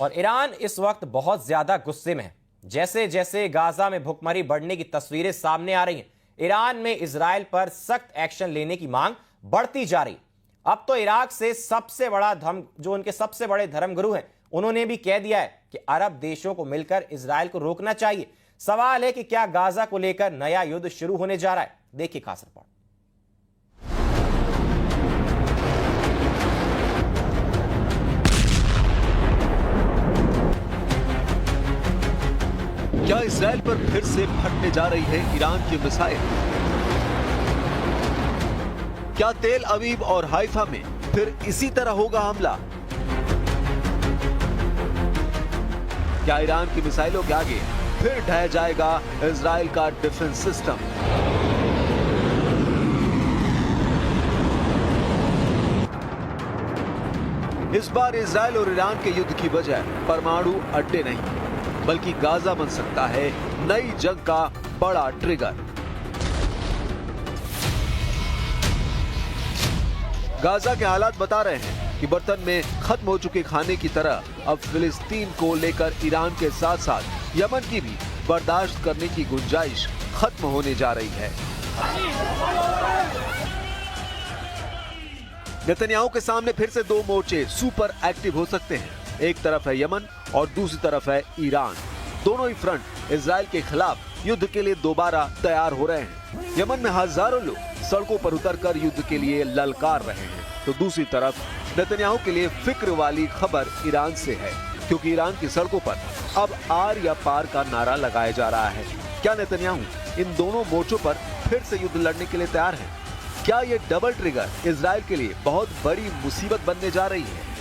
और ईरान इस वक्त बहुत ज्यादा गुस्से में है। जैसे जैसे गाजा में भुखमरी बढ़ने की तस्वीरें सामने आ रही हैं, ईरान में इजराइल पर सख्त एक्शन लेने की मांग बढ़ती जा रही। अब तो इराक से सबसे बड़ा जो उनके सबसे बड़े धर्मगुरु हैं, उन्होंने भी कह दिया है कि अरब देशों को मिलकर इजराइल को रोकना चाहिए। सवाल है कि क्या गाजा को लेकर नया युद्ध शुरू होने जा रहा है? देखिए खास रिपोर्ट। क्या इजराइल पर फिर से फटने जा रही है ईरान की मिसाइल? क्या तेल अवीव और हाइफा में फिर इसी तरह होगा हमला? क्या ईरान की मिसाइलों के आगे फिर ढह जाएगा इजराइल का डिफेंस सिस्टम? इस बार इजराइल और ईरान के युद्ध की वजह परमाणु अड्डे नहीं, बल्कि गाजा बन सकता है नई जंग का बड़ा ट्रिगर। गाजा के हालात बता रहे हैं कि बर्तन में खत्म हो चुके खाने की तरह अब फिलिस्तीन को लेकर ईरान के साथ साथ यमन की भी बर्दाश्त करने की गुंजाइश खत्म होने जा रही है। नेतन्याहू के सामने फिर से दो मोर्चे सुपर एक्टिव हो सकते हैं। एक तरफ है यमन और दूसरी तरफ है ईरान। दोनों ही फ्रंट इजराइल के खिलाफ युद्ध के लिए दोबारा तैयार हो रहे हैं। यमन में हजारों लोग सड़कों पर उतरकर युद्ध के लिए ललकार रहे हैं, तो दूसरी तरफ नेतन्याहू के लिए फिक्र वाली खबर ईरान से है, क्योंकि ईरान की सड़कों पर अब आर या पार का नारा लगाया जा रहा है। क्या नेतन्याहू इन दोनों मोर्चों पर फिर से युद्ध लड़ने के लिए तैयार है? क्या ये डबल ट्रिगर इजराइल के लिए बहुत बड़ी मुसीबत बनने जा रही है?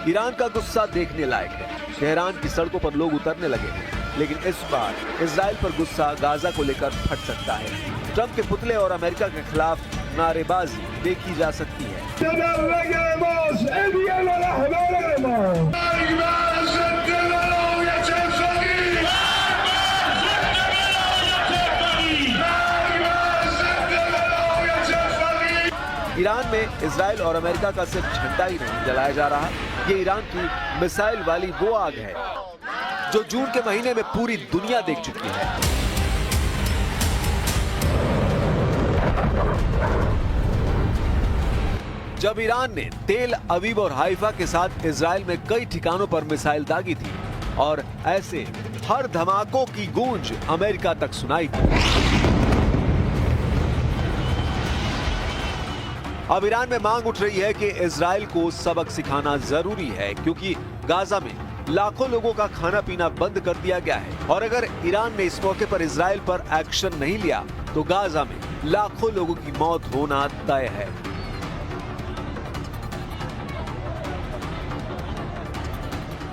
ईरान का गुस्सा देखने लायक है। तेहरान की सड़कों पर लोग उतरने लगे हैं, लेकिन इस बार इजराइल पर गुस्सा गाजा को लेकर फट सकता है। ट्रंप के पुतले और अमेरिका के खिलाफ नारेबाजी देखी जा सकती है। ईरान में इजराइल और अमेरिका का सिर्फ झंडा ही नहीं जलाया जा रहा, ये ईरान की मिसाइल वाली वो आग है जो जून के महीने में पूरी दुनिया देख चुकी है। जब ईरान ने तेल अवीव और हाइफा के साथ इजराइल में कई ठिकानों पर मिसाइल दागी थी और ऐसे हर धमाकों की गूंज अमेरिका तक सुनाई थी। अब ईरान में मांग उठ रही है कि इजराइल को सबक सिखाना जरूरी है, क्योंकि गाजा में लाखों लोगों का खाना पीना बंद कर दिया गया है और अगर ईरान ने इस मौके पर इजराइल पर एक्शन नहीं लिया तो गाजा में लाखों लोगों की मौत होना तय है।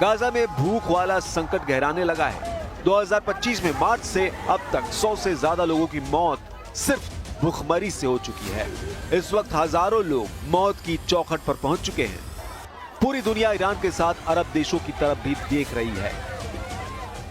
गाजा में भूख वाला संकट गहराने लगा है। 2025 में मार्च से अब तक 100 से ज्यादा लोगों की मौत सिर्फ भूखमरी से हो चुकी है। इस वक्त हजारों लोग मौत की चौखट पर पहुंच चुके हैं। पूरी दुनिया ईरान के साथ अरब देशों की तरफ भी देख रही है।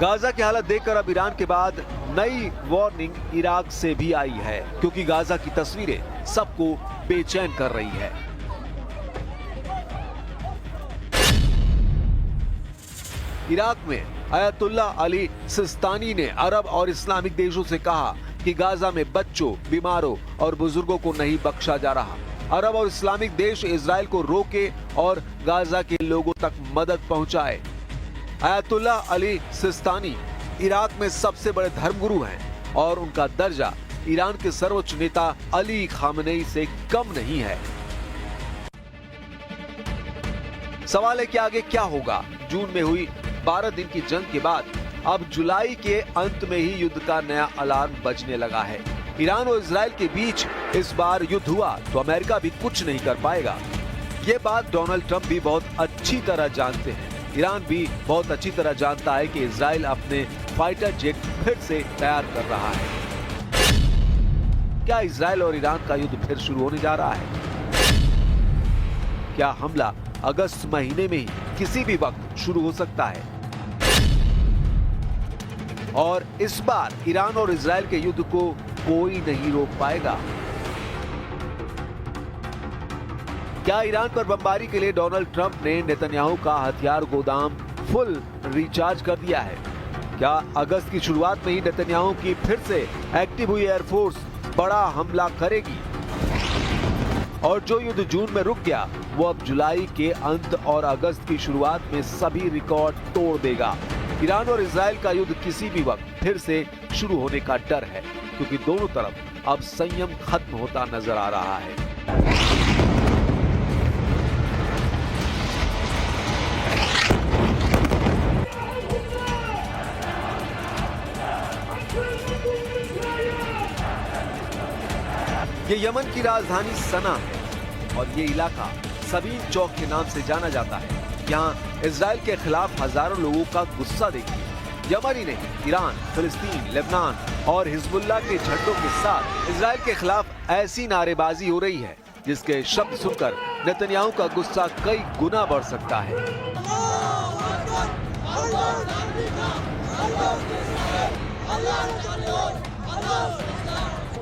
गाजा की हालत देखकर अब ईरान के बाद नई वार्निंग इराक से भी आई है, क्योंकि गाजा की तस्वीरें सबको बेचैन कर रही है। इराक में अयतुल्ला अली सिस्तानी ने अरब और इस्लामिक देशों से कहा कि गाजा में बच्चों, बीमारों और बुजुर्गों को नहीं बख्शा जा रहा। अरब और इस्लामिक देश इजराइल को रोके और गाजा के लोगों तक मदद पहुंचाए। अयतुल्ला अली सिस्तानी इराक में सबसे बड़े धर्मगुरु हैं और उनका दर्जा ईरान के सर्वोच्च नेता अली खामनेई से कम नहीं है। सवाल है कि आगे क्या होगा। जून में हुई 12 दिन की जंग के बाद अब जुलाई के अंत में ही युद्ध का नया अलार्म बजने लगा है। ईरान और इजराइल के बीच इस बार युद्ध हुआ तो अमेरिका भी कुछ नहीं कर पाएगा। ये बात डोनाल्ड ट्रंप भी बहुत अच्छी तरह जानते हैं। ईरान भी बहुत अच्छी तरह जानता है कि इजराइल अपने फाइटर जेट फिर से तैयार कर रहा है। क्या इजराइल और ईरान का युद्ध फिर शुरू होने जा रहा है? क्या हमला अगस्त महीने में ही किसी भी वक्त शुरू हो सकता है? और इस बार ईरान और इजराइल के युद्ध को कोई नहीं रोक पाएगा। क्या ईरान पर बमबारी के लिए डोनाल्ड ट्रंप ने नेतन्याहू का हथियार गोदाम फुल रिचार्ज कर दिया है? क्या अगस्त की शुरुआत में ही नेतन्याहू की फिर से एक्टिव हुई एयरफोर्स बड़ा हमला करेगी? और जो युद्ध जून में रुक गया वो अब जुलाई के अंत और अगस्त की शुरुआत में सभी रिकॉर्ड तोड़ देगा। ईरान और इजराइल का युद्ध किसी भी वक्त फिर से शुरू होने का डर है, क्योंकि दोनों तरफ अब संयम खत्म होता नजर आ रहा है। ये यमन की राजधानी सना है और ये इलाका सबीन चौक के नाम से जाना जाता है। यहाँ इजराइल के खिलाफ हजारों लोगों का गुस्सा देखिए। यमन ही नहीं, ईरान, फिलिस्तीन, लेबनान और हिजबुल्लाह के झंडों के साथ इजराइल के खिलाफ ऐसी नारेबाजी हो रही है जिसके शब्द सुनकर नेतन्याहू का गुस्सा कई गुना बढ़ सकता है।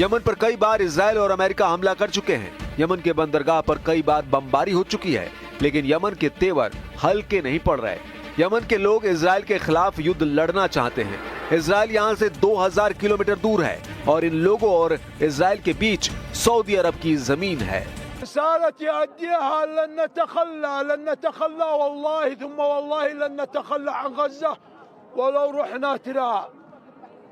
यमन पर कई बार इजराइल और अमेरिका हमला कर चुके हैं। यमन के बंदरगाह पर कई बार बमबारी हो चुकी है, लेकिन यमन के तेवर हल्के नहीं पड़ रहे। यमन के लोग इजराइल के खिलाफ युद्ध लड़ना चाहते हैं। इजराइल यहाँ से 2000 किलोमीटर दूर है और इन लोगों और इजराइल के बीच सऊदी अरब की जमीन है।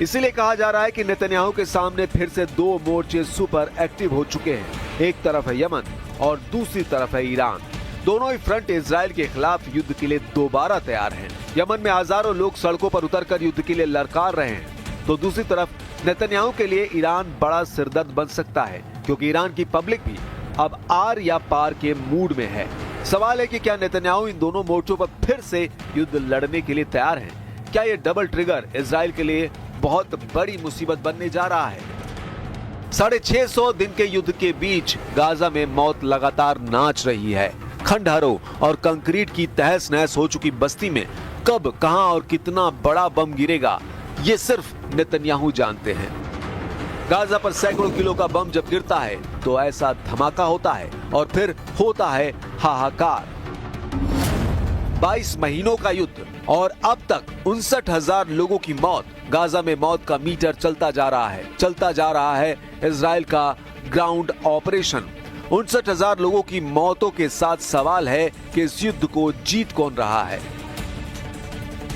इसीलिए कहा जा रहा है कि नेतन्याहू के सामने फिर से दो मोर्चे सुपर एक्टिव हो चुके हैं। एक तरफ है यमन और दूसरी तरफ है ईरान। दोनों ही फ्रंट इजराइल के खिलाफ युद्ध के लिए दोबारा तैयार हैं। यमन में हजारों लोग सड़कों पर उतरकर युद्ध के लिए ललकार रहे हैं, तो दूसरी तरफ नेतन्याहू के लिए ईरान बड़ा सिरदर्द बन सकता है, क्योंकि ईरान की पब्लिक भी अब आर या पार के मूड में है। सवाल है कि क्या नेतन्याहू इन दोनों मोर्चों पर फिर से युद्ध लड़ने के लिए तैयार हैं? क्या ये डबल ट्रिगर इजराइल के लिए बहुत बड़ी मुसीबत बनने जा रहा है? 650 दिन के युद्ध के बीच गाजा में मौत लगातार नाच रही है। खंडहरों और कंक्रीट की तहस नहस हो चुकी बस्ती में कब, कहां और कितना बड़ा बम गिरेगा, ये सिर्फ नेतन्याहू जानते हैं। गाजा पर सैकड़ों किलो का बम जब गिरता है तो ऐसा धमाका होता है और फिर होता है हाहाकार। 22 महीनों का युद्ध और अब तक 59,000 लोगों की मौत। गाजा में मौत का मीटर चलता जा रहा है इजराइल का ग्राउंड ऑपरेशन। 59,000 लोगों की मौतों के साथ सवाल है कि इस युद्ध को जीत कौन रहा है,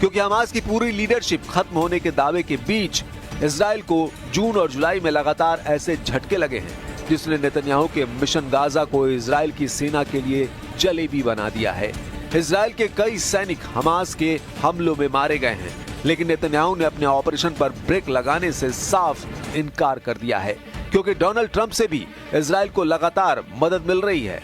क्योंकि हमास की पूरी लीडरशिप खत्म होने के दावे के बीच इजराइल को जून और जुलाई में लगातार ऐसे झटके लगे हैं जिसने नेतन्याहू के मिशन गाजा को इजराइल की सेना के लिए जलेबी बना दिया है। इजराइल के कई सैनिक हमास के हमलों में मारे गए हैं, लेकिन नेतन्याहू ने अपने ऑपरेशन पर ब्रेक लगाने से साफ इनकार कर दिया है, क्योंकि डोनाल्ड ट्रंप से भी इजराइल को लगातार मदद मिल रही है।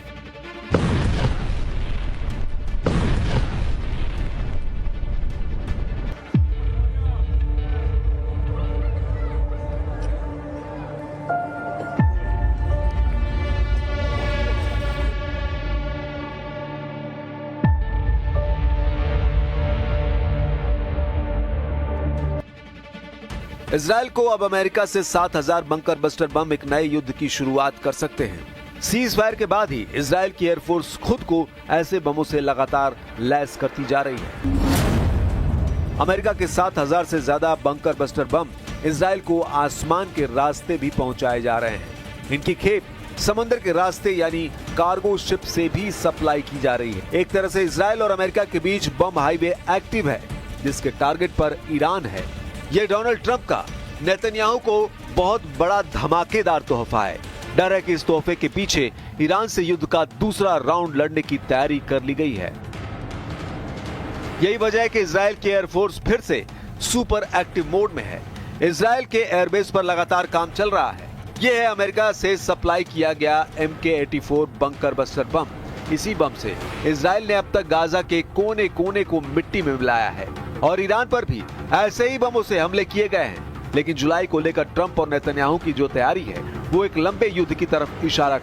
इजराइल को अब अमेरिका से 7000 बंकर बस्टर बम एक नए युद्ध की शुरुआत कर सकते हैं। सीज फायर के बाद ही इजराइल की एयरफोर्स खुद को ऐसे बमों से लगातार लैस करती जा रही है। अमेरिका के 7000 से ज्यादा बंकर बस्टर बम इजराइल को आसमान के रास्ते भी पहुंचाए जा रहे हैं। इनकी खेप समंदर के रास्ते यानी कार्गो शिप से भी सप्लाई की जा रही है। एक तरह से इजराइल और अमेरिका के बीच बम हाईवे एक्टिव है, जिसके टारगेट पर ईरान है। ये डोनाल्ड ट्रंप का नेतन्याहू को बहुत बड़ा धमाकेदार तोहफा है। डर है कि इस तोहफे के पीछे ईरान से युद्ध का दूसरा राउंड लड़ने की तैयारी कर ली गई है। यही वजह है कि इजराइल की एयरफोर्स फिर से सुपर एक्टिव मोड में है। इजराइल के एयरबेस पर लगातार काम चल रहा है। यह है अमेरिका से सप्लाई किया गया MK-84 बंकर बस्टर बम। इसी बम से इजराइल ने अब तक गाजा के कोने कोने को मिट्टी में मिलाया है और ईरान पर भी ऐसे ही बमों से हमले किए गए हैं। लेकिन जुलाई को लेकर ट्रंप और नेतन्याहू की जो तैयारी है वो एक लंबे युद्ध की तरफ इशारा